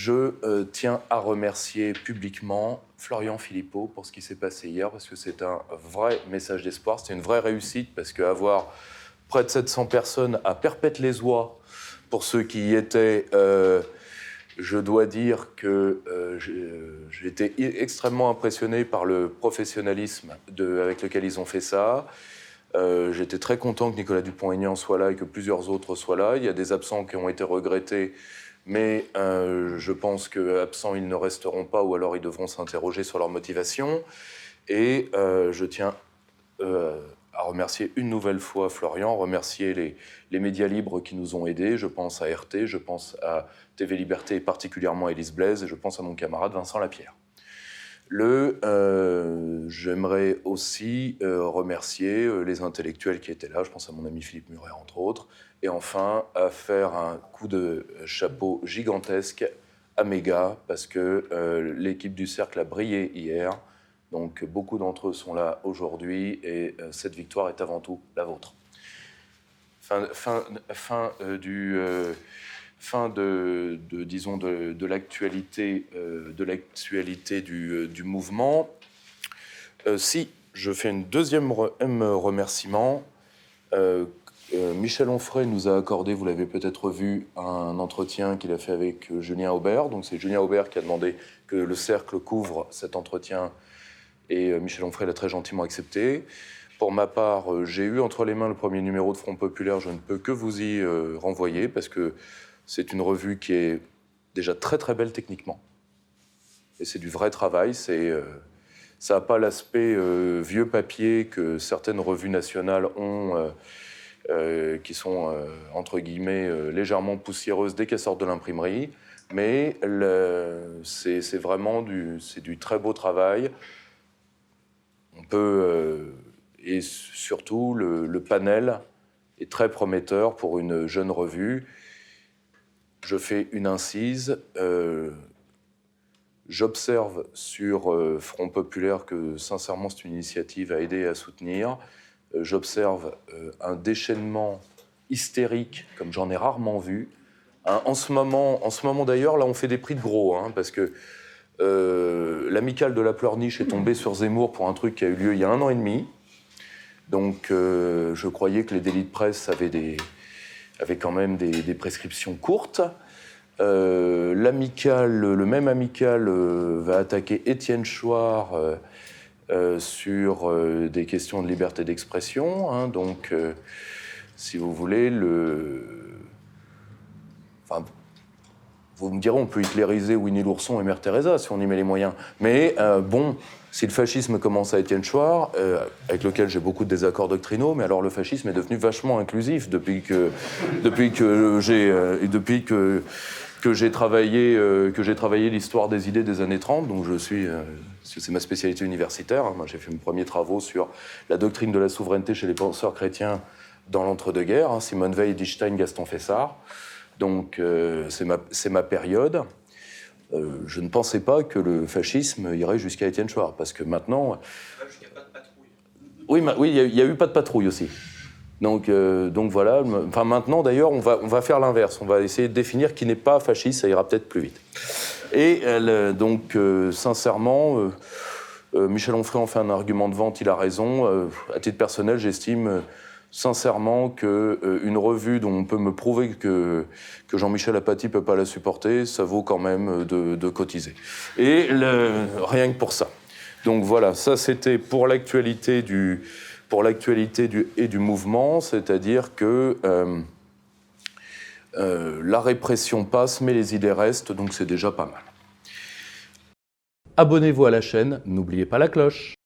je tiens à remercier publiquement Florian Philippot pour ce qui s'est passé hier, parce que c'est un vrai message d'espoir, c'est une vraie réussite, parce qu'avoir près de 700 personnes à Perpète-les-Oies, pour ceux qui y étaient, je dois dire que j'ai été extrêmement impressionné par le professionnalisme avec lequel ils ont fait ça. J'étais très content que Nicolas Dupont-Aignan soit là et que plusieurs autres soient là. Il y a des absents qui ont été regrettés, mais je pense qu'absents, ils ne resteront pas, ou alors ils devront s'interroger sur leur motivation. Et je tiens à remercier une nouvelle fois Florian, remercier les médias libres qui nous ont aidés. Je pense à RT, je pense à TV Liberté, et particulièrement à Élise Blaise, et je pense à mon camarade Vincent Lapierre. J'aimerais aussi remercier les intellectuels qui étaient là, je pense à mon ami Philippe Muret, entre autres, et enfin à faire un coup de chapeau gigantesque à Méga, parce que l'équipe du Cercle a brillé hier, donc beaucoup d'entre eux sont là aujourd'hui, et cette victoire est avant tout la vôtre. Fin de l'actualité du mouvement. Si je fais un deuxième remerciement, Michel Onfray nous a accordé, vous l'avez peut-être vu, un entretien qu'il a fait avec Julien Aubert. Donc c'est Julien Aubert qui a demandé que le Cercle couvre cet entretien, et Michel Onfray l'a très gentiment accepté. Pour ma part, j'ai eu entre les mains le premier numéro de Front Populaire. Je ne peux que vous y renvoyer, parce que c'est une revue qui est déjà très très belle techniquement. Et c'est du vrai travail. Ça n'a pas l'aspect vieux papier que certaines revues nationales ont, qui sont, entre guillemets, légèrement poussiéreuses dès qu'elles sortent de l'imprimerie. Mais c'est vraiment du très beau travail. On peut... et surtout, le panel est très prometteur pour une jeune revue. Je fais une incise. J'observe sur Front Populaire que, sincèrement, c'est une initiative à aider et à soutenir. J'observe un déchaînement hystérique, comme j'en ai rarement vu. En ce moment d'ailleurs, là, on fait des prix de gros, parce que l'amicale de la Pleurniche est tombée sur Zemmour pour un truc qui a eu lieu il y a 1 an et demi. Donc, je croyais que les délits de presse avaient quand même des prescriptions courtes. Le même amical va attaquer Étienne Chouard sur des questions de liberté d'expression. Donc, si vous voulez, vous me direz, on peut hitlériser Winnie l'ourson et Mère Teresa si on y met les moyens. Mais si le fascisme commence à Étienne Chouard, avec lequel j'ai beaucoup de désaccords doctrinaux, mais alors le fascisme est devenu vachement inclusif depuis que j'ai travaillé l'histoire des idées des années 30, donc c'est ma spécialité universitaire. Moi, j'ai fait mes premiers travaux sur la doctrine de la souveraineté chez les penseurs chrétiens dans l'entre-deux-guerres, Simone Veil, Edith Gaston Fessard. Donc, c'est ma période. Je ne pensais pas que le fascisme irait jusqu'à Étienne Chouard, parce que maintenant... Jusqu'à pas de patrouille. Oui, il y a eu pas de patrouille aussi. Donc voilà. Enfin, maintenant, d'ailleurs, on va faire l'inverse. On va essayer de définir qui n'est pas fasciste, ça ira peut-être plus vite. Et sincèrement, Michel Onfray en fait un argument de vente, il a raison. À titre personnel, j'estime... sincèrement qu'une revue dont on peut me prouver que Jean-Michel Apathy ne peut pas la supporter, ça vaut quand même de cotiser. Et rien que pour ça. Donc voilà, ça c'était pour l'actualité du mouvement, c'est-à-dire que la répression passe, mais les idées restent, donc c'est déjà pas mal. Abonnez-vous à la chaîne, n'oubliez pas la cloche.